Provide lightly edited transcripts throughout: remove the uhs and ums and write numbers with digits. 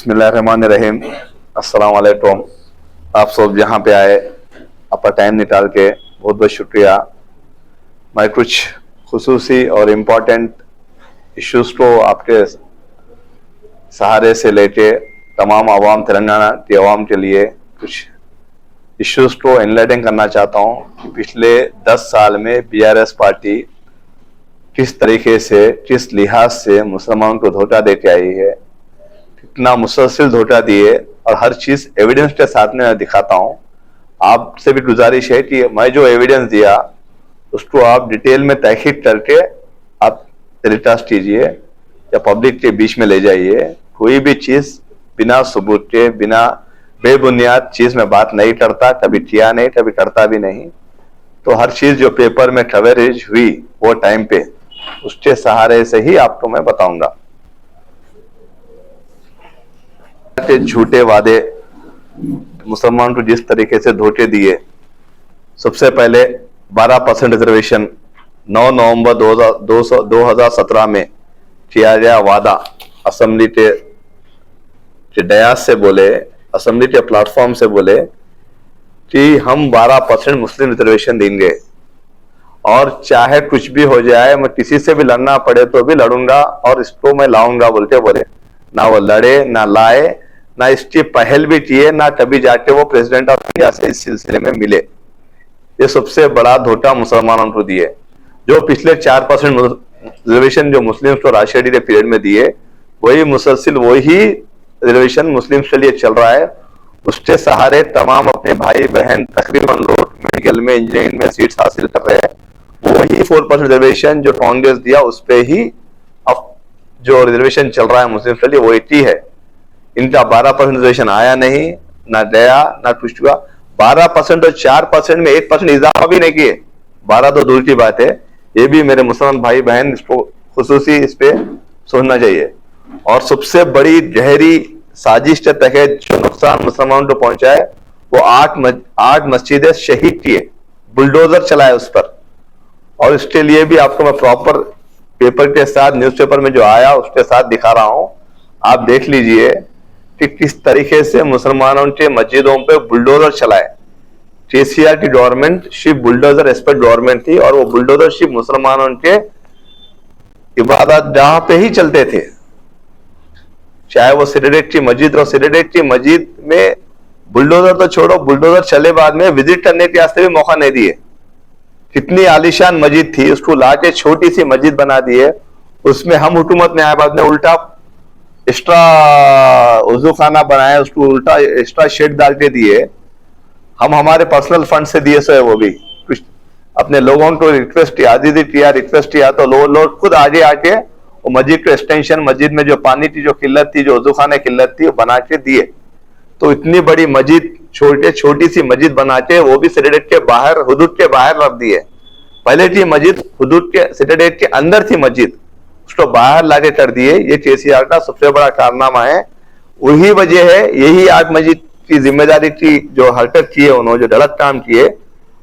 बिस्मिल्लाहिर्रहमानिर्रहीम। अस्सलाम वालेकुम। आप सब जहाँ पे आए, आपका टाइम निकाल के बहुत बहुत शुक्रिया। मैं कुछ खुसूसी और इम्पोर्टेंट इश्यूज को आपके सहारे से लेके तमाम आवाम, तेलंगाना की आवाम के लिए कुछ इश्यूज को एनलाइटन करना चाहता हूँ कि पिछले 10 साल में बीआरएस पार्टी किस तरीके से, किस लिहाज से मुसलमानों को धोखा देके आई है, कितना मुसलसल धोखा दिए, और हर चीज एविडेंस के साथ में मैं दिखाता हूँ। आपसे भी गुजारिश है कि मैं जो एविडेंस दिया उसको आप डिटेल में तहकीक करके आप टेलीकास्ट कीजिए या पब्लिक के बीच में ले जाइए। कोई भी चीज बिना सबूत के, बिना बेबुनियाद चीज में बात नहीं करता, कभी किया नहीं, कभी करता भी नहीं। तो हर चीज जो पेपर में कवरेज हुई वो टाइम पे, उसके सहारे से ही आपको मैं बताऊंगा। झूठे वादे मुसलमान को जिस तरीके से धोखे दिए, सबसे पहले 12% रिजर्वेशन 9 नवंबर 2017 में किया गया वादा असेंबली के डयास से बोले, असेंबली के प्लेटफॉर्म से बोले कि हम 12% मुस्लिम रिजर्वेशन देंगे और चाहे कुछ भी हो जाए, मैं किसी से भी लड़ना पड़े तो भी लड़ूंगा और इसको मैं लाऊंगा बोल के बोले। ना वो लड़े, ना लाए, ना इसकी पहल भी किए, ना कभी जाके वो प्रेसिडेंट ऑफ इंडिया से इस सिलसिले में मिले। ये सबसे बड़ा धोखा मुसलमानों को दिए। जो पिछले 4% रिजर्वेशन जो मुस्लिम्स को राशिदी के पीरियड में दिए, वही मुसलसिल वही रिजर्वेशन मुस्लिम्स के लिए चल रहा है। उसके सहारे तमाम अपने भाई बहन तकरीबन लोग मेडिकल में, इंजीनियरिंग में सीट्स हासिल कर रहे हैं। वही 4% रिजर्वेशन जो कांग्रेस दिया उस पे ही अब जो रिजर्वेशन चल रहा है मुस्लिम के लिए वो 80 है। इनका 12% रिजर्वेशन आया नहीं, ना गया, ना कुछ हुआ। 12% और 4% में 1% इजाफा भी नहीं किए। 12 तो दूर की बात है। ये भी मेरे मुसलमान भाई बहन इसको खुसूसी इस पे सोचना चाहिए। और सबसे बड़ी गहरी साजिश के तहत जो नुकसान मुसलमानों को पहुंचा है वो 8 मस्जिदें शहीद किए, बुलडोजर चलाए उस पर। और इसके लिए भी आपको मैं प्रॉपर पेपर के साथ, न्यूज़पेपर में जो आया उसके साथ दिखा रहा हूं। आप देख लीजिए कि किस तरीके से मुसलमानों के मस्जिदों पे बुलडोजर चलाए। केसीआर की गवर्नमेंट सिर्फ बुलडोजर एक्सपर्ट गवर्नमेंट थी और वो बुलडोजर सिर्फ मुसलमानों के इबादत गाह पे ही चलते थे। चाहे वो सिडरेट की मस्जिद और सिडरेट की मस्जिद में बुलडोजर तो छोड़ो, बुलडोजर चले बाद में विजिट करने के वास्ते भी मौका नहीं दिए। कितनी आलीशान मस्जिद थी, उसको लाके छोटी सी मस्जिद बना दिए। उसमें हम हुकूमत में आए बाद में उल्टा एक्स्ट्रा वजू खाना बनाया, उसको उल्टा एक्स्ट्रा शेड डाल के दिए। हम हमारे पर्सनल फंड से दिए सो है, वो भी कुछ अपने लोगों को रिक्वेस्ट किया तो लोग खुद आगे आके वो मस्जिद को एक्सटेंशन, मस्जिद में जो पानी की जो किल्लत थी, जो वजू खाने की किल्लत थी, वो बना के दिए। तो इतनी बड़ी मस्जिद छोटी सी मस्जिद बना के वो भी सिडरेट के बाहर, हुदूद के बाहर रख दिए। पहले थी मस्जिद हुदूद के, सिडरेट के अंदर थी मस्जिद, उसको बाहर लाके कर दिए। ये केसीआर का सबसे बड़ा कारनामा है। वही वजह है, यही 8 मस्जिद की जिम्मेदारी की जो हरकत की है उन्होंने, जो गलत काम किए,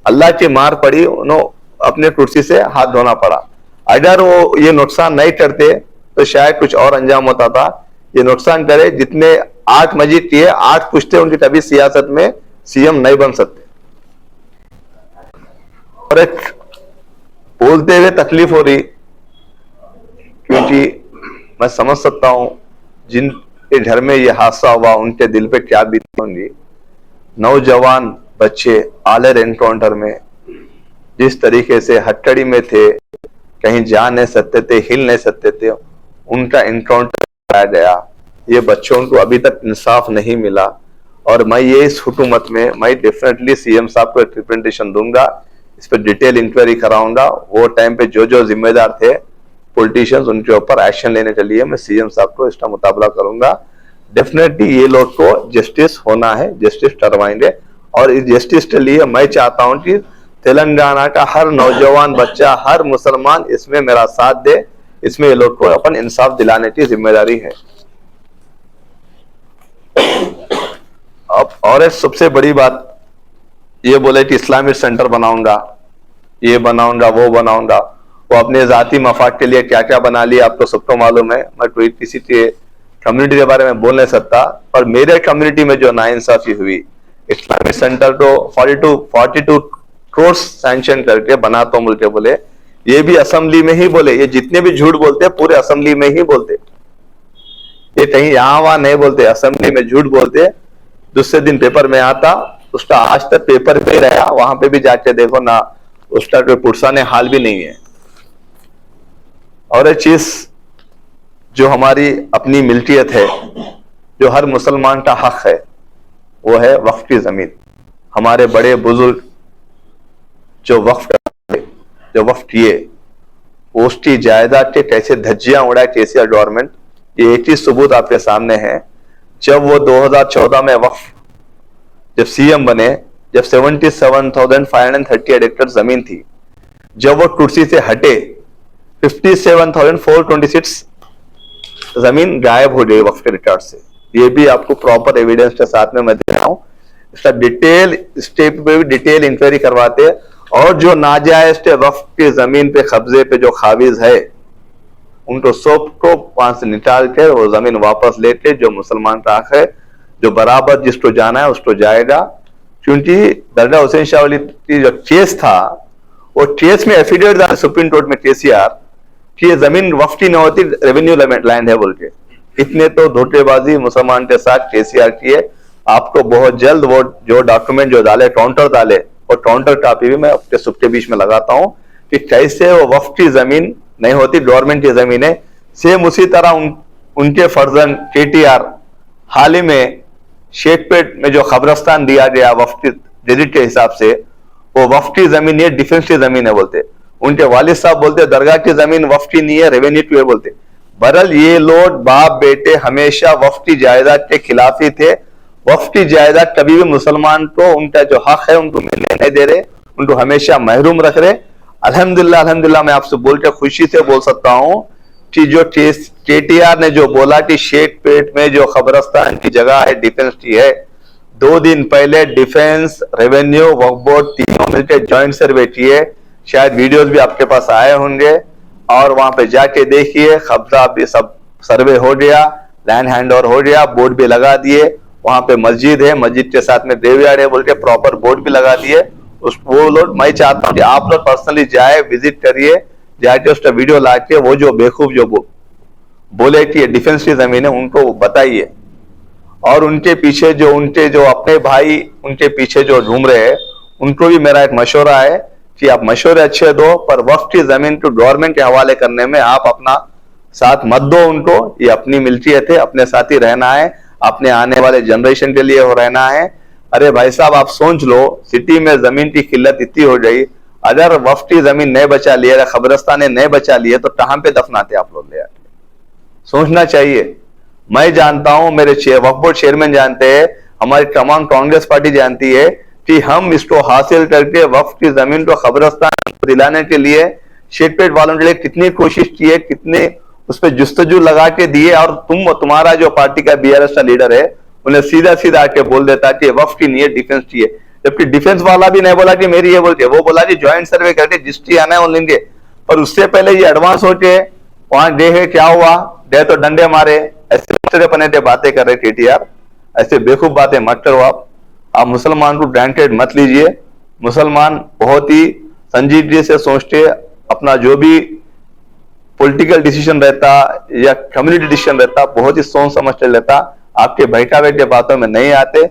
अल्लाह की मार पड़ी, उन्होंने अपने कुर्सी से हाथ धोना पड़ा। अगर वो ये नुकसान नहीं करते तो शायद कुछ और अंजाम होता था। ये नुकसान करे, जितने 8 मस्जिद किए, 8 पुश्ते उनकी कभी सियासत में सीएम नहीं बन सकते। और एक बोलते हुए तकलीफ हो रही, क्योंकि मैं समझ सकता हूं जिनके घर में ये हादसा हुआ उनके दिल पे क्या बीती होंगी। नौजवान बच्चे आलर एनकाउंटर में जिस तरीके से हथकड़ी में थे, कहीं जा नहीं सकते थे, हिल नहीं सकते थे, उनका एनकाउंटर कराया गया। ये बच्चों को अभी तक इंसाफ नहीं मिला। और मैं ये इस हुकूमत में मैं डेफिनेटली सीएम साहब को एक रिप्रेजेंटेशन दूंगा, इस पर डिटेल इंक्वायरी कराऊंगा। वो टाइम पे जो जो जिम्मेदार थे पॉलिटिशियंस, उनके ऊपर एक्शन लेने के लिए मैं सीएम साहब को इसका मुताबला करूंगा। डेफिनेटली ये लोग को जस्टिस होना है, जस्टिस करवाएंगे। और इस जस्टिस के लिए मैं चाहता हूं कि तेलंगाना का हर नौजवान बच्चा, हर मुसलमान इसमें मेरा साथ दे। इसमें ये लोग को अपन इंसाफ दिलाने की जिम्मेदारी है। अब और एक सबसे बड़ी बात ये बोले कि इस्लामिक सेंटर बनाऊंगा, ये बनाऊंगा, वो बनाऊंगा। वो अपने जाती मफाद के लिए क्या क्या बना लिया आपको सबको मालूम है। मैं कोई किसी के कम्युनिटी के बारे में बोल नहीं सकता, पर मेरे कम्युनिटी में जो नाइंसाफी हुई, इस्लामिक सेंटर तो 42 करोड़ सैंक्शन करके बनाता हूं बोल के बोले, ये भी असेंबली में ही बोले, ये जितने भी झूठ बोलते हैं पूरे असेंबली में ही बोलते, ये कहीं यहां वहां नहीं बोलते, असेंबली में झूठ बोलते। दूसरे दिन पेपर में आता, उसका आज तक पेपर पे रहा, वहां पे भी जाके देखो ना, उसका कोई पुरसाने हाल भी नहीं है। और एक चीज जो हमारी अपनी मिल्कियत है, जो हर मुसलमान का हक है, वो है वक्फ की जमीन। हमारे बड़े बुजुर्ग जो वक्फ किए, उसकी जायदाद के कैसे धज्जियां उड़ाए केसीआर गवर्नमेंट, ये एक ही सबूत आपके सामने है। जब वो 2014 में वक्फ जब सीएम बने, जब 77,538 एकड़ जमीन थी, जब वो कुर्सी से हटे 57,426 जमीन गायब हो गई वक्फ के रिकॉर्ड से। ये भी आपको प्रॉपर एविडेंस के साथ में मैं दे रहा हूं। इसका डिटेल स्टेप पे भी डिटेल इंक्वायरी करवाते, और जो नाजायज वक्फ की जमीन पे कब्जे पे जो खाविज है, उनको सबको वहां से निकाल कर वो जमीन वापस लेके, जो मुसलमान का हक है, जो बराबर जिसको जाना है उसको जाएगा। क्योंकि दरगाह हुसैन शाह वली की जो केस था, वो केस में एफिडेविट डाला सुप्रीम कोर्ट में केसीआर कि ये जमीन वक्फ की न होती, रेवेन्यू लैंड है बोल के। इतने तो धोखेबाजी मुसलमान के साथ केसीआर किए। आपको बहुत जल्द वो जो डॉक्यूमेंट जो डाले, काउंटर डाले, और काउंटर कॉपी भी मैं अपने सबके बीच में लगाता हूं कि कैसे वो वक्फ की जमीन नहीं होती, गवर्नमेंट की जमीन है। सेम उसी तरह उनके फर्जन केटीआर हाल ही में शेखपेट में जो कब्रस्तान दिया गया वक्फ की डिजिट के हिसाब से, वो वक्फ की जमीन है, डिफेंस की जमीन है बोलते। उनके वालिद साहब बोलते दरगाह की जमीन वक्फ की नहीं है, रेवेन्यू की है बोलते। बहरहाल ये लोग बाप बेटे हमेशा वक्फ की जायदाद के खिलाफ ही थे। वक्फ की जायदाद कभी भी मुसलमान को उनका जो हक है उनको मिलने नहीं दे रहे, उनको हमेशा महरूम रख रहे। अल्हम्दुलिल्लाह मैं आपसे बोल के खुशी से बोल सकता हूं कि जो केटीआर ने जो बोला कि शेखपेट में जो कब्रस्तान की जगह है डिफेंस की है, 2 दिन पहले डिफेंस, रेवेन्यू, वक्फ बोर्ड तीनों मिलकर ज्वाइंट सर्वे किए। शायद वीडियोस भी आपके पास आए होंगे, और वहां पे जाके देखिए, कब्जा भी सब सर्वे हो गया, लैंड हैंड ओवर हो गया, बोर्ड भी लगा दिए। वहां पे मस्जिद है, मस्जिद के साथ में देवयार्ड है बोल के प्रॉपर बोर्ड भी लगा दिए। वो लोग, मैं चाहता हूं कि आप लोग पर्सनली जाए, विजिट करिए, जाके उसका वीडियो ला के वो जो बेवकूफ जो बोले कि ये डिफेंस की जमीन है, उनको बताइए। और उनके पीछे जो अपने भाई उनके पीछे जो घूम रहे हैं, उनको भी मेरा एक मशवरा है कि आप मशवरे अच्छे दो, पर वक्फ की जमीन को गवर्नमेंट के हवाले करने में आप अपना साथ मत दो उनको। ये अपनी मिल्कियत है, अपने साथ ही रहना है, अपने आने वाले जनरेशन के लिए हो रहना है। अरे भाई साहब, आप सोच लो, सिटी में जमीन की किल्लत इतनी हो गई, अगर वक्फ की जमीन नहीं बचा लिए, अगर कब्रिस्तान नहीं बचा लिए, तो कहां पे दफनाते आप लोग ले आके? सोचना चाहिए। मैं जानता हूं, मेरे वक्फ बोर्ड चेयरमैन जानते हैं, हमारी तमाम कांग्रेस पार्टी जानती है कि हम इसको हासिल करके वक्फ की जमीन को कब्रिस्तान दिलाने के लिए शेखपेट वालों के लिए कितनी कोशिश की है, कितने उस पर जुस्तजू लगा के दिए। और तुम्हारा जो पार्टी का बीआरएस का लीडर है, उन्हें सीधा सीधा आके बोल देता कि वक्फ की नहीं है, डिफेंस की है। जबकि डिफेंस वाला भी नहीं बोला कि मेरी ये बोलते, वो बोला कि ज्वाइंट सर्वे करके जिसकी आना है वो लेंगे। पर उससे पहले ये एडवांस होके वहां डे है, क्या हुआ, डे तो डंडे मारे, ऐसे पने बातें कर रहे केटीआर। ऐसे बेवकूफ बातें मत करो आप मुसलमान को ग्रांटेड मत लीजिए। मुसलमान बहुत ही संजीदगी से सोचते, अपना जो भी पॉलिटिकल डिसीजन रहता या कम्युनिटी डिसीजन रहता, बहुत ही सोच समझ कर लेता। आपके बहकावे के बातों में नहीं आते।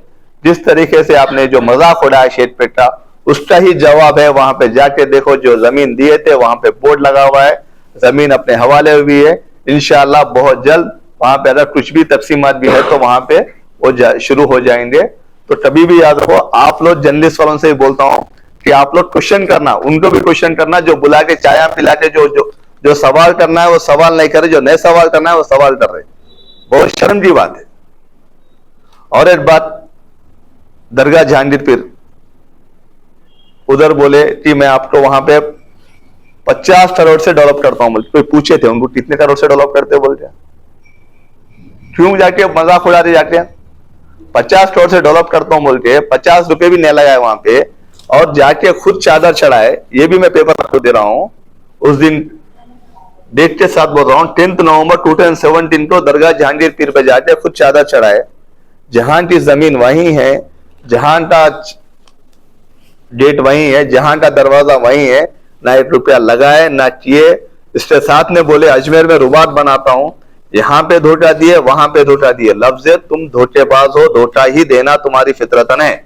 जिस तरीके से आपने जो मजाक उड़ाया शेखपेट का, उसका ही जवाब है। वहां पे जाके देखो, जो जमीन दिए थे वहां पे बोर्ड लगा हुआ है, जमीन अपने हवाले हुई है। इंशाल्लाह बहुत जल्द वहां पे अगर कुछ भी तकसीमात भी है तो वहां पे वो शुरू हो जाएंगे। तो कभी भी याद रखो, आप लोग जर्नलिस्ट वालों से ही बोलता हूं कि आप लोग क्वेश्चन करना, उनको भी क्वेश्चन करना। जो बुला के चाया पिला के जो सवाल करना है वो सवाल नहीं करे, जो नए सवाल करना है वो सवाल कर रहे। बहुत शर्म की बात है। और एक बात, दरगाह जहांगीर पीर उधर बोले कि मैं आपको वहां पे 50 करोड़ से डेवलप करता हूं। कोई पूछे थे उनको कितने करोड़ से डेवलप करते, बोलते क्यों जाके मजाक उड़ा रहे जाके 50 करोड़ से डेवलप करता हूं बोल के 50 रुपए भी नहीं लगाए वहां पे, और जाके खुद चादर चढ़ाए। ये भी मैं पेपर आपको दे रहा हूं। उस दिन डेट के साथ बोल रहा हूँ, 10 नवंबर 2017 को दरगाह जहांगीर पीर पे जाके खुद चादर चढ़ाए। जहां की जमीन वही है, जहां का डेट वही है, जहां का दरवाजा वही है, ना 1 रुपया लगाए ना किए। इसके साथ में बोले अजमेर में रुबात बनाता हूं, यहां पे धोखा दिए वहां पे धोखा दिए। लफ्ज है तुम धोखेबाज हो, धोखा ही देना तुम्हारी फितरतन है।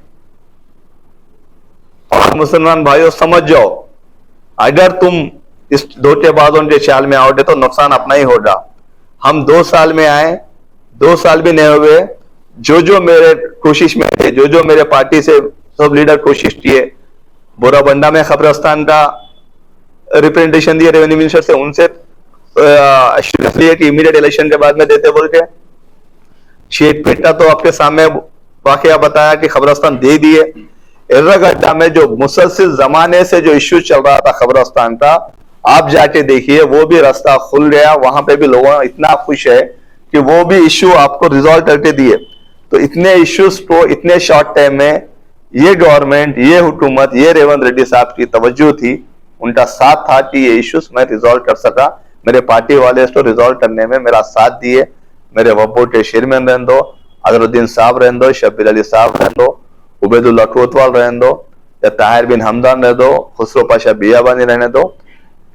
और मुसलमान भाइयों समझ जाओ, अगर तुम इस धोखेबाजों के चाल में आओगे तो नुकसान अपना ही होगा। हम 2 साल में आए, 2 साल भी नहीं हुए, जो मेरे कोशिश में थे, जो मेरे पार्टी से सब लीडर कोशिश किए, बोराबंडा में खबरस्तान का रिप्रेजेंटेशन दिए रेवेन्यू मिनिस्टर से, उनसे इमीडिएट इलेक्शन के बाद में देते बोल के। शेखपेटा तो आपके सामने वाकया बताया कि खबरस्तान दे दिए। एर्रागड्डा में जो मुसलसिल जमाने से जो इश्यू चल रहा था खबरस्तान का, आप जाके देखिए वो भी रास्ता खुल गया। वहां पे भी लोग इतना खुश है कि वो भी इश्यू आपको रिजॉल्व करके दिए। तो इतने इश्यूज को इतने शॉर्ट टाइम में ये गवर्नमेंट, ये हुकूमत, ये रेवंत रेड्डी साहब की तवज्जो थी, उनका साथ था कि ये इश्यूज मैं रिजॉल्व कर सका। मेरे पार्टी वाले इसको रिजॉल्व करने में मेरा साथ दिए। मेरे वब्बो के चेयरमैन रहने दो, अजरुद्दीन साहब रहने दो, शब्बीर अली साहब रहने दो, उबैदुल्लाह कोतवाल रहने दो, या ताहिर बिन हमदान रहने दो, खुसरो पाशा बियाबानी रहने दो,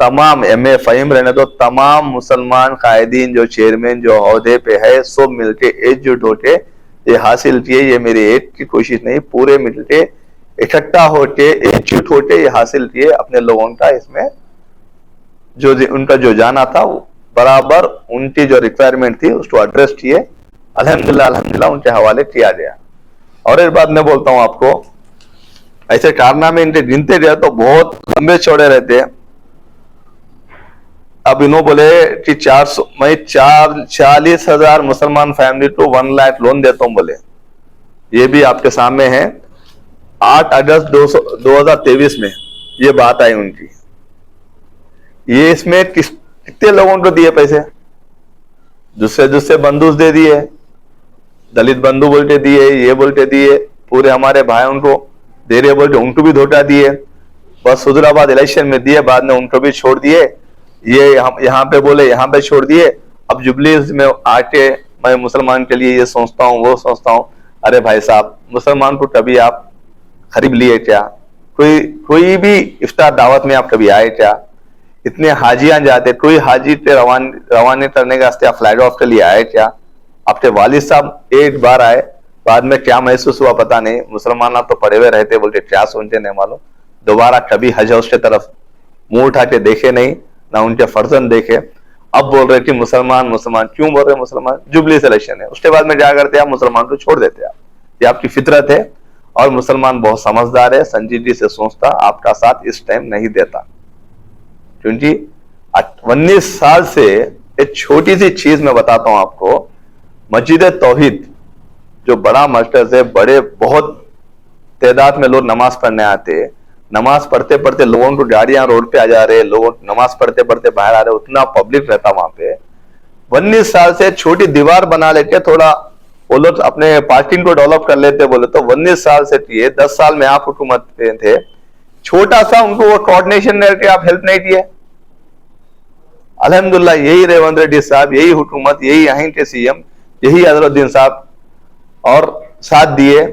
तमाम MA फहीम रहने दो, तमाम मुसलमान कायदीन जो चेयरमैन जो ओहदे पे है, सब मिलके एकजुट होके ये हासिल किए। ये मेरी एक की कोशिश नहीं, पूरे मिलके इकट्ठा होके एकजुट होके ये हासिल किए। अपने लोगों का इसमें जो उनका जो जाना था वो बराबर उनकी जो रिक्वायरमेंट थी उसको एड्रेस किए। अल्हम्दुलिल्लाह उनके हवाले किया गया। और एक बात मैं बोलता हूं आपको, ऐसे कारनामे इनके गिनते गए तो बहुत लंबे चौड़े रहते हैं। अब इन्हों बोले कि 40,000 मुसलमान फैमिली को 1 लाख लोन देता हूं बोले। ये भी आपके सामने है। 8 अगस्त 2023 में ये बात आई उनकी। ये इसमें कितने लोगों को दिए पैसे? दूसरे बंधु दे दिए, दलित बंधु बोलते दिए, ये बोलते दिए, पूरे हमारे भाइयों को दे रहे बोलते उनको भी धोखा दिए। बस हुजूराबाद इलेक्शन में दिए, बाद में उनको भी छोड़ दिए। ये यहाँ पे बोले यहाँ पे छोड़ दिए। अब जुबलीज में आके मैं मुसलमान के लिए ये सोचता हूँ वो सोचता हूँ। अरे भाई साहब, मुसलमान को कभी आप खरीद लिए क्या? कोई भी इफ्तार दावत में आप कभी आए क्या? इतने हाजियां जाते, कोई हाजी पे रवानी करने का आप फ्लैग ऑफ के लिए आए क्या? आपके वालिद साहब एक बार आए, बाद में क्या महसूस हुआ पता नहीं। मुसलमान तो पड़े हुए रहते, बोलते क्या सोचते नहीं मालूम। दोबारा कभी हज हाउस की तरफ मुंह उठा के देखे नहीं, ना उनके फर्जंद देखे। अब बोल रहे कि मुसलमान क्यों बोल रहे मुसलमान? जुबली सिलेक्शन है, उसके बाद में क्या करते आप? मुसलमान को छोड़ देते आप। ये आपकी फितरत है। और मुसलमान बहुत समझदार है, संजीदगी से सोचता, आपका साथ इस टाइम नहीं देता। क्योंकि 19 साल से एक छोटी सी चीज मैं बताता हूं आपको। मस्जिद तौहीद जो बड़ा मस्जिद है, बड़े बहुत तादाद में लोग नमाज पढ़ने आते, नमाज पढ़ते पढ़ते लोगों को गाड़ियां रोड पे आ जा रहे, लोग नमाज पढ़ते पढ़ते बाहर आ रहे, उतना पब्लिक रहता वहां पे। 19 साल से छोटी दीवार बना लेके थोड़ा वो लोग अपने पार्किंग को डेवलप कर लेते बोले तो 19 साल से किए। 10 साल में आप हुकूमत पे थे, छोटा सा उनको वो कोऑर्डिनेशन करके आप हेल्प नहीं किए। अल्हम्दुलिल्लाह यही रेवंत रेड्डी साहब, यही हुकूमत, यही यहीं के CM, यही अजरुद्दीन साहब और साथ दिए।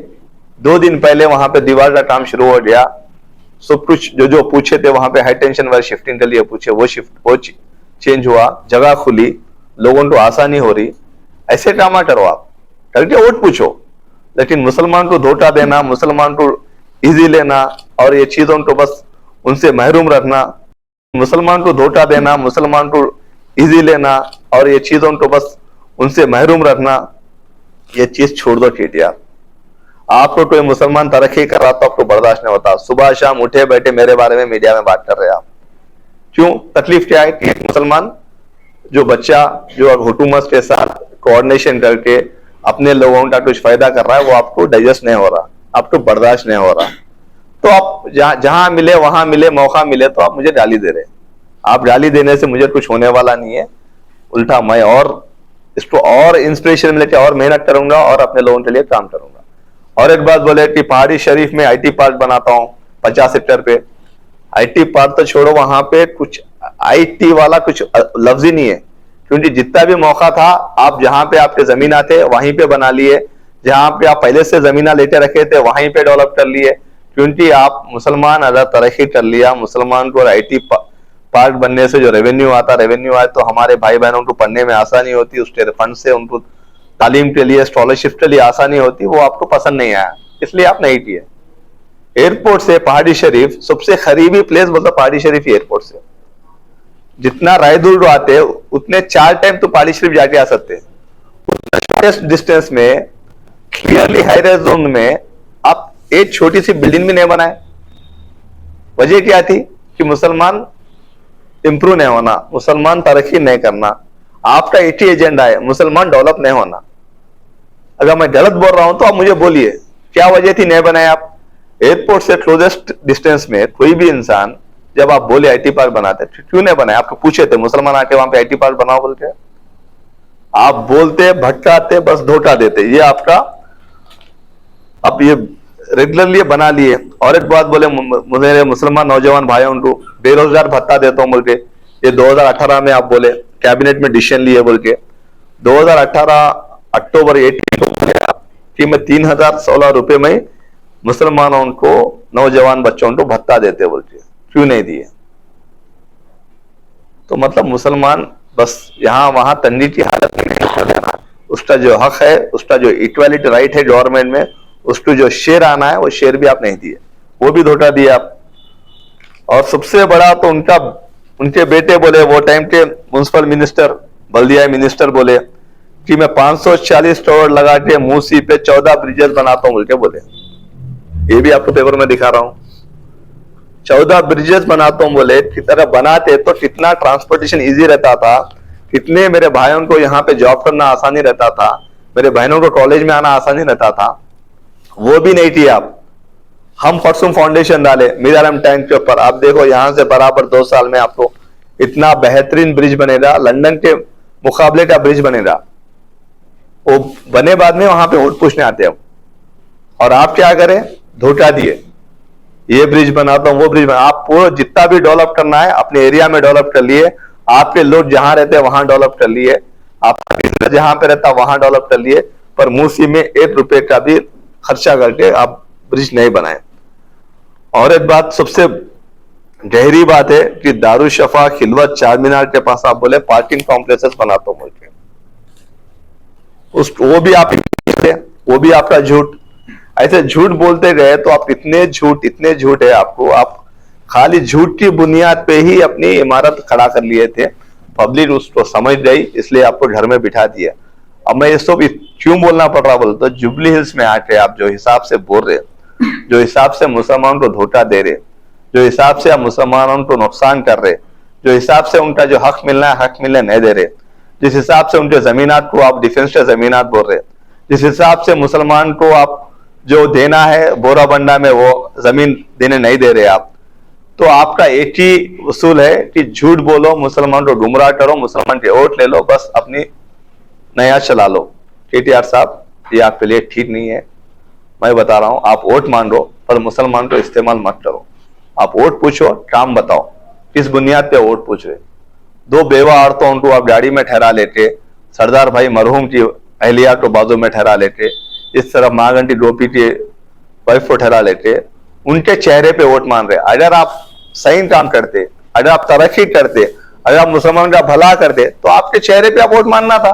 2 दिन पहले वहां पे दीवार का काम शुरू हो गया। सब कुछ जो पूछे थे वहां पे हाई टेंशन वाली शिफ्टिंग के लिए पूछे, वो चेंज हुआ, जगह खुली, लोगों को आसानी हो रही। ऐसे काम करो आप, करके वोट पूछो। लेकिन मुसलमान को धोखा देना, मुसलमान को इजी लेना और ये चीजों को बस उनसे महरूम रखना, मुसलमान को धोखा देना, मुसलमान को इजी लेना और ये चीजों को बस उनसे महरूम रखना, ये चीज छोड़ दो केटीआर। आपको कोई मुसलमान तरक्की कर रहा तो आपको बर्दाश्त नहीं होता। सुबह शाम उठे बैठे मेरे बारे में मीडिया में बात कर रहे हैं आप। क्यों? तकलीफ क्या है कि एक मुसलमान जो बच्चा जो हुकूमत के साथ कोऑर्डिनेशन करके अपने लोगों का कुछ फायदा कर रहा है, वो आपको डाइजेस्ट नहीं हो रहा, आपको बर्दाश्त नहीं हो रहा। तो आप जहां मिले वहां मिले, मौका मिले तो आप मुझे गाली दे रहे। आप गाली देने से मुझे कुछ होने वाला नहीं है, उल्टा मैं और इसको और इंस्पिरेशन मिले और मेहनत करूंगा और अपने लोगों के लिए काम करूंगा। और एक बात बोले कि पहाड़ी शरीफ में IT पार्क बनाता हूं 50 हेक्टेयर पे। आईटी पार्क तो छोड़ो, वहां पे कुछ आईटी वाला कुछ लफ्ज ही नहीं है, क्योंकि जितना भी मौका था आप जहां पे आपके जमीन थे वहीं पे बना लिए, जहां पे आप पहले से जमीना लेके रखे थे वहीं पे डेवलप कर लिए, क्योंकि आप मुसलमान अगर तरक्की कर लिया, मुसलमान को आईटी पार्क बनने से जो रेवेन्यू आए तो हमारे भाई बहनों को पढ़ने में आसानी होती, उसके फंड से उनको तालीम के लिए, स्कॉलरशिप के लिए आसानी होती, वो आपको पसंद नहीं आया, इसलिए आप नहीं किए। एयरपोर्ट से पहाड़ी शरीफ सबसे करीबी प्लेस बोलता पहाड़ी शरीफ एयरपोर्ट से, जितना राय दूर आते उतने 4 टाइम तो पहाड़ी शरीफ जाके आ सकते, उतना शॉर्टेस्ट डिस्टेंस में क्लियरली हाई राइज जोन में आप एक छोटी सी बिल्डिंग भी नहीं बनाए। वजह क्या थी कि मुसलमान इंप्रूव नहीं होना, मुसलमान तरक्की नहीं करना, आपका एक ही एजेंडा है, मुसलमान डेवलप नहीं होना। अगर मैं गलत बोल रहा हूं तो आप मुझे बोलिए क्या वजह थी नहीं बनाए आप। एयरपोर्ट से क्लोजेस्ट डिस्टेंस में कोई भी इंसान जब आप बोले आईटी पार्क बनाते क्यों नहीं बनाए, आपको पूछे थे मुसलमान आके वहां पे आईटी पार्क बनाओ बोलते, आप बोलते भटकाते बस धोखा देते, ये आपका अब ये रेगुलरली बना लिए। और एक बात बोले मेरे मुसलमान नौजवान भाइयों को बेरोजगार भत्ता देता हूं बोल के, ये 2018 में आप बोले कैबिनेट में डिसीजन लिए बोल के, 2018 अक्टूबर 18 को बोले कि मैं 3016 रुपए में मुसलमानों को, नौजवान बच्चों को भत्ता देते बोल के, क्यों नहीं दिए। तो मतलब मुसलमान बस यहां वहां तंगी की हालत में नहीं हो जाना, उसका जो हक है, उसका जो इक्वालिटी राइट है गवर्नमेंट में, उसको जो शेयर आना है वो शेयर भी आप नहीं दिए, वो भी धोखा दिया आप। और सबसे बड़ा तो उनके बेटे बोले, वो टाइम के म्युनिसिपल मिनिस्टर, बल्दिया मिनिस्टर बोले कि मैं 540 करोड़ लगा के मूसी पे 14 ब्रिजेस बनाता हूं बोल के बोले, ये भी आपको पेपर में दिखा रहा हूं, 14 ब्रिजेस बनाता हूं बोले। कितना बनाते तो कितना ट्रांसपोर्टेशन इजी रहता था, कितने मेरे भाइयों को यहाँ पे जॉब करना आसानी रहता था, मेरे बहनों को कॉलेज में आना आसानी रहता था, वो भी नहीं किया आप। हम परसों फाउंडेशन डाले मीरारम टैंक के ऊपर, आप देखो यहां से बराबर 2 साल में आपको इतना बेहतरीन ब्रिज बनेगा, लंदन के मुकाबले का ब्रिज बनेगा। वो बने बाद में वहां पे वोट पूछने आते हैं, और आप क्या करें, धोखा दिए, ये ब्रिज बनाता हूं वो ब्रिज बना। आप पूरा जितना भी डेवलप करना है अपने एरिया में डेवलप कर लिए, आपके लोग जहां रहते हैं वहां डेवलप कर लिए, आपका बिजनेस जहां पे रहता है वहां डेवलप कर लिए, पर मूसी में 1 रुपए का भी खर्चा करके आप ब्रिज नहीं बनाए। और एक बात सबसे गहरी बात है कि दारुशफा, खिलवत, चार मीनार के पास आप बोले पार्किंग कॉम्प्लेक्सेस बनाता हूं बोलते, वो भी आप, वो भी आपका झूठ। ऐसे झूठ बोलते गए तो आप इतने झूठ है आपको, आप खाली झूठ की बुनियाद पे ही अपनी इमारत खड़ा कर लिए थे, पब्लिक उसको समझ गई इसलिए आपको घर में बिठा दिया। अब मैं ये सब क्यों बोलना पड़ रहा बोलते, तो जुबली हिल्स में आके आप जो हिसाब से बोल रहे, जो हिसाब से मुसलमानों को धोखा दे रहे, जो हिसाब से आप मुसलमानों को नुकसान कर रहे, जो हिसाब से उनका जो हक मिलना है हक मिलने नहीं दे रहे, जिस हिसाब से उनके जमीनात को आप डिफेंस के जमीनात बोल रहे, जिस हिसाब से मुसलमान को आप जो देना है बोरा बंडा में वो जमीन देने नहीं दे रहे आप, तो आपका एक ही उसूल है कि झूठ बोलो, मुसलमान को गुमराह करो, मुसलमान के वोट ले लो, बस अपनी नया चला लो। केटीआर साहब ये आपके लिए ठीक नहीं है, मैं बता रहा हूं, आप वोट मांगो पर मुसलमान को इस्तेमाल मत करो। आप वोट पूछो, काम बताओ, किस बुनियाद पे वोट पूछ रहे। 2 बेवा औरतों को आप गाड़ी में ठहरा लेते, सरदार भाई मरहूम की अहलिया को बाजू में ठहरा लेते, इस तरह महागंटी गोपी की वाइफ को ठहरा लेते, उनके चेहरे पे वोट मान रहे। अगर आप सही काम करते, अगर आप तरक्की करते, अगर आप मुसलमान का भला करते तो आपके चेहरे पे आप वोट मानना था।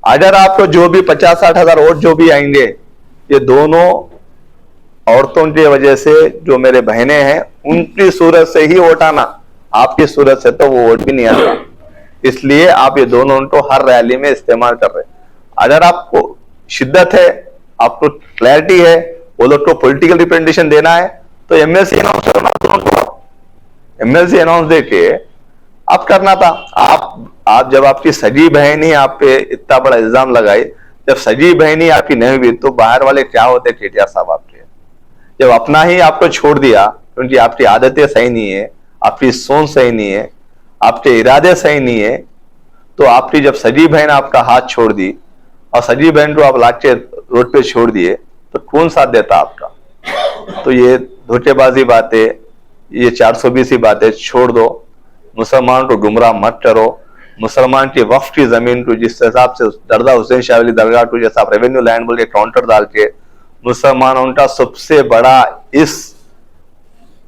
अगर आपको जो भी 50-60 हजार वोट जो भी आएंगे, ये दोनों औरतों की वजह से जो मेरे बहनें हैं उनकी सूरत से ही वोट आना, आपकी सूरत से तो वो वोट भी नहीं आता। इसलिए आप ये दोनों को हर रैली में इस्तेमाल कर रहे। अगर आपको शिद्दत है, आपको क्लैरिटी है, वो लोग को पॉलिटिकल रिप्रेजेंटेशन देना है तो एमएलसी अनाउंस करना, एमएलसी अनाउंस देके आप करना था। आप जब आपकी सगी बहन ही आप पे इतना बड़ा इल्जाम लगाई, जब सगी बहन ही आपकी नहीं हुई तो बाहर वाले क्या होते केटीआर साहब आपके। जब अपना ही आपको छोड़ दिया क्योंकि आपकी आदतें सही नहीं है, आपकी सोच सही नहीं है, आपके इरादे सही नहीं है, तो आपकी जब सगी बहन आपका हाथ छोड़ दी और सगी बहन को आप लाके रोड पे छोड़ दिए तो कौन साथ देता आपका। तो ये धोखेबाजी बातें, ये 420 की बातें छोड़ दो, मुसलमान को गुमराह मत करो। मुसलमान की वक्फ की जमीन को जिस हिसाब से दरदा हुसैन शाह वाली दरगाह को जैसा आप रेवेन्यू लैंड बोल के काउंटर डाल के, मुसलमानों का सबसे बड़ा इस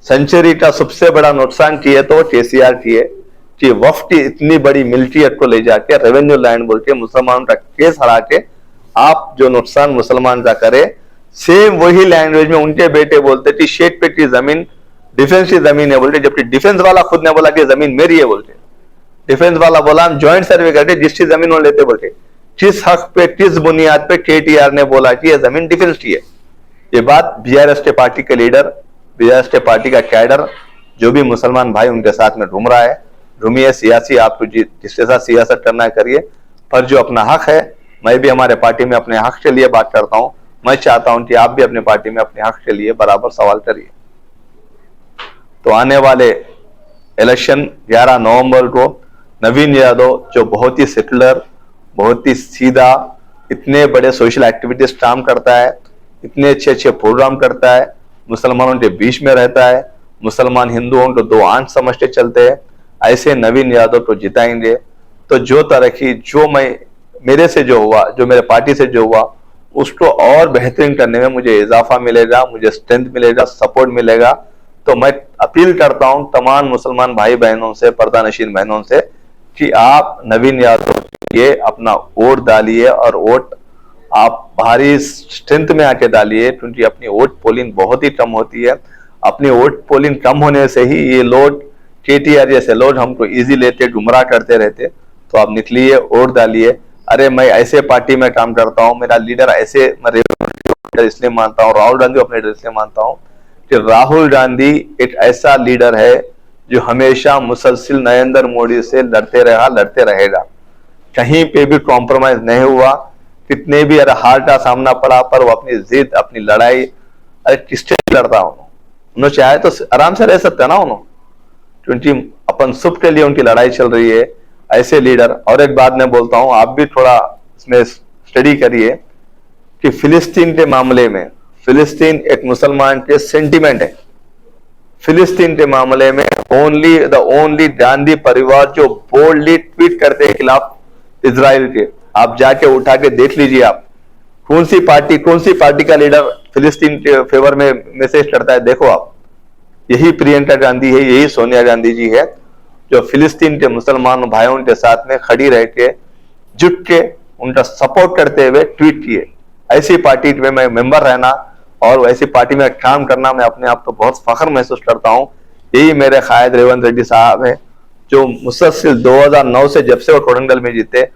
सेंचुरी का सबसे बड़ा नुकसान किए तो केसीआर किए कि वक्फ की इतनी बड़ी मिल्कियत को ले जाके रेवेन्यू लैंड बोल के मुसलमानों का केस हरा के आप जो नुकसान मुसलमान का करे, सेम वही लैंग्वेज में उनके बेटे बोलते कि शेख पे की जमीन डिफेंस की जमीन है बोलते, जबकि डिफेंस वाला खुद ने बोला कि जमीन मेरी है बोलते। डिफेंस वाला बोला हम ज्वाइंट सर्वे करते जिसकी जमीन वो लेते बोलते। किस हक पे किस बुनियाद पे केटीआर ने बोला कि यह जमीन डिफेंस की है? ये बात बीआरएस के पार्टी के लीडर, बीआरएस के पार्टी का कैडर, जो भी मुसलमान भाई उनके साथ में घूम रहा है, घूमिए सियासी, आपको जिसके साथ सियासत करना है करिए, पर जो अपना हक है, मैं भी हमारे पार्टी में अपने हक के लिए बात करता हूं। मैं चाहता हूं कि आप भी अपने पार्टी में अपने हक के लिए बराबर सवाल करिए। तो आने वाले इलेक्शन 11 नवंबर को नवीन यादव, जो बहुत ही सेकुलर, बहुत ही सीधा, इतने बड़े सोशल एक्टिविटीज काम करता है, इतने अच्छे अच्छे प्रोग्राम करता है, मुसलमानों के बीच में रहता है, मुसलमान हिंदुओं को दो आंख समझते चलते हैं, ऐसे नवीन यादव को जिताएंगे। तो जो तरक्की जो मेरे से जो हुआ, जो मेरे पार्टी से जो हुआ, उसको और बेहतरीन करने में मुझे इजाफा मिलेगा, मुझे स्ट्रेंथ मिलेगा, सपोर्ट मिलेगा। तो मैं अपील करता हूं तमाम मुसलमान भाई बहनों से, पर्दानशीन बहनों से, कि आप नवीन यादव के अपना वोट डालिए, और वोट आप भारी स्ट्रेंथ में आके डालिए, क्योंकि अपनी वोट पोलिंग बहुत ही कम होती है। अपनी वोट पोलिंग कम होने से ही ये लोग, केटीआर जैसे लोग हमको इजी लेते, गुमराह करते रहते। तो आप निकलिए, वोट डालिए। अरे मैं ऐसे पार्टी में काम करता हूं, मेरा लीडर ऐसे, मैं इसलिए मानता हूं, राहुल गांधी अपने लीडर इसलिए मानता हूं कि राहुल गांधी एक ऐसा लीडर है जो हमेशा मुसलसल नरेंद्र मोदी से लड़ते रहा, लड़ते रहेगा, कहीं पे भी कॉम्प्रोमाइज नहीं हुआ। कितने भी अरे हार का सामना पड़ा, पर वो अपनी जिद, अपनी लड़ाई, अरे किससे लड़ता हूं, उन्होंने चाहे तो आराम से रह सकते ना उन्होंने, क्योंकि अपन सुख के लिए उनकी लड़ाई चल रही है। ऐसे लीडर, और एक बात मैं बोलता हूं, आप भी थोड़ा इसमें स्टडी करिए कि फिलिस्तीन के मामले में, फिलिस्तीन एक मुसलमान के सेंटिमेंट है। फिलिस्तीन के मामले में ओनली गांधी परिवार जो बोल्डली ट्वीट करते हैं खिलाफ इजराइल के, आप जाके उठा के देख लीजिए। आप कौन सी पार्टी का लीडर फिलिस्तीन के फेवर में मैसेज करता है, देखो आप, यही प्रियंका गांधी है, यही सोनिया गांधी जी है, जो फिलिस्तीन के मुसलमान भाइयों के साथ में खड़ी रह के, जुट के, उनका सपोर्ट करते हुए ट्वीट किए। ऐसी पार्टी में मैं मेंबर रहना और ऐसी पार्टी में काम करना, मैं अपने आप को बहुत फख्र महसूस करता हूं। यही मेरे कायद रेवंत रेड्डी साहब है, जो मुसलसल 2009 से, जब से वो कोडंगल में जीते,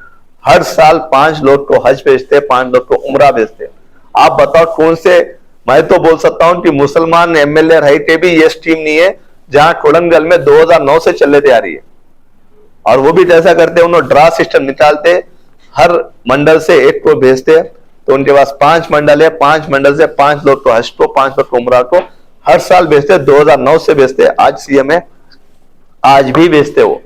हर साल 5 लोग को हज भेजते, 5 लोग को उम्रा भेजते। आप बताओ कौन से, मैं तो बोल सकता हूं कि मुसलमान एमएलए रह के भी ये स्कीम नहीं है जहां कोडंगल में 2009 से चलते आ रही है। और वो भी कैसा करते हैं, उन्होंने ड्रा सिस्टम निकालते, हर मंडल से एक को भेजते, तो उनके पास 5 मंडल है, 5 मंडल से 5 लोग को हज को, 5 लोग को उम्रा को हर साल भेजते, 2009 से भेजते, आज सीएम है, आज भी भेजते वो।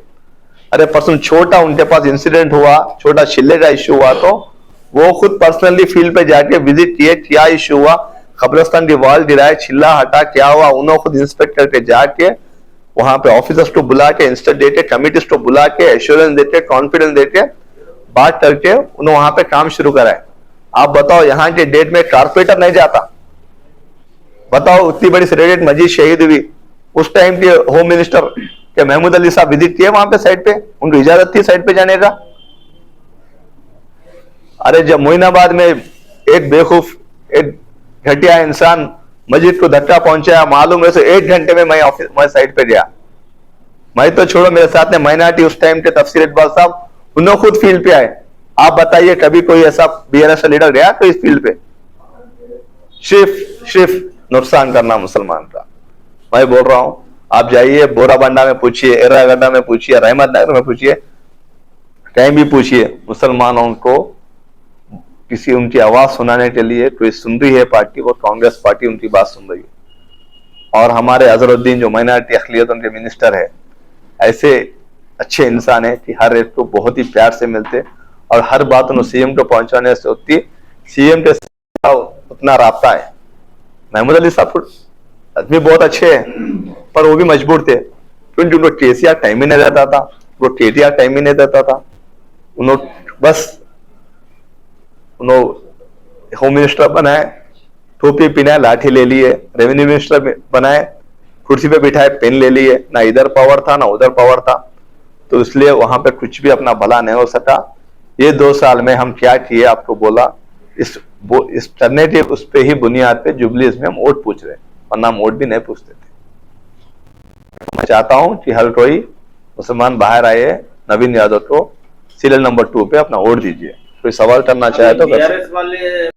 अरे परसों छोटा उनके पास इंसिडेंट हुआ, छोटा छिल्ले का इश्यू हुआ, तो वो खुद पर्सनली फील्ड पे जाके विजिट किए, क्या इश्यू हुआ, कब्रिस्तान की वॉल गिराए, छिल्ला हटा, क्या हुआ, उन्होंने खुद इंस्पेक्ट करके जाके वहां पे ऑफिसर्स को बुला के, इंस्टेंट देके, कमिटीज को बुला के, एश्योरेंस देके, कॉन्फिडेंस देके, बात करके उन्होंने वहां पे काम शुरू कराए। आप बताओ, यहाँ के डेट में कारपोरेटर नहीं जाता? बताओ, उतनी बड़ी सेक्रेटरीट मस्जिद शहीद हुई, उस टाइम के होम मिनिस्टर के महमूद अली साहब विजिट किए वहां पे साइड पे, उनको इजाजत थी साइड पे जाने का? अरे जब मोइनाबाद में एक बेवकूफ, एक घटिया इंसान मस्जिद को धक्का पहुंचाया, मालूम है, 1 घंटे में मैं साइड पे गया। मैं तो छोड़ो, मेरे साथ में माइनॉरिटी उस टाइम के तफसीर इकबाल साहब, उन्होंने खुद फील्ड पे आए। आप बताइए, कभी कोई ऐसा बीआरएस लीडर गया तो इस फील्ड पे? सिर्फ नुकसान करना मुसलमान का। मैं बोल रहा हूं, आप जाइए, बोराबंडा में पूछिए, एर्रागड्डा में पूछिए, रहमत नगर में पूछिए, कहीं भी पूछिए, मुसलमानों को किसी उनकी आवाज सुनाने के लिए कोई सुन रही है पार्टी, वो कांग्रेस पार्टी उनकी बात सुन रही है। और हमारे अजहरुद्दीन जो माइनॉरिटी अखिलियत उनके मिनिस्टर है, ऐसे अच्छे इंसान है कि हर एक को बहुत ही प्यार से मिलते, और हर बात उन्हें सीएम को पहुंचाने से होती, सीएम के साथ उतना राब्ता है। महमूद अली साहब आदमी बहुत अच्छे हैं, पर वो भी मजबूर थे क्योंकि उनको केसीआर टाइम ही नहीं देता था, वो केटीआर टाइम ही नहीं देता था। उन्होंने बस उन्होंने होम मिनिस्टर बनाए, टोपी पहनाए, लाठी ले लिए, रेवेन्यू मिनिस्टर बनाए, कुर्सी पे बिठाए, पेन ले लिए, ना इधर पावर था ना उधर पावर था, तो इसलिए वहां पे कुछ भी अपना भला नहीं हो सका। ये 2 साल में हम क्या किए आपको बोला, इस अल्टरनेटिव उस पे ही बुनियाद पे जुबलीज में हम वोट पूछ रहे, वरना हम वोट भी नहीं पूछते थे। मैं चाहता हूं कि हर कोई मुसलमान बाहर आए, नवीन यादव को सीरियल नंबर 2 पे अपना वोट दीजिए। कोई सवाल करना चाहे तो कर सकते हैं। वाले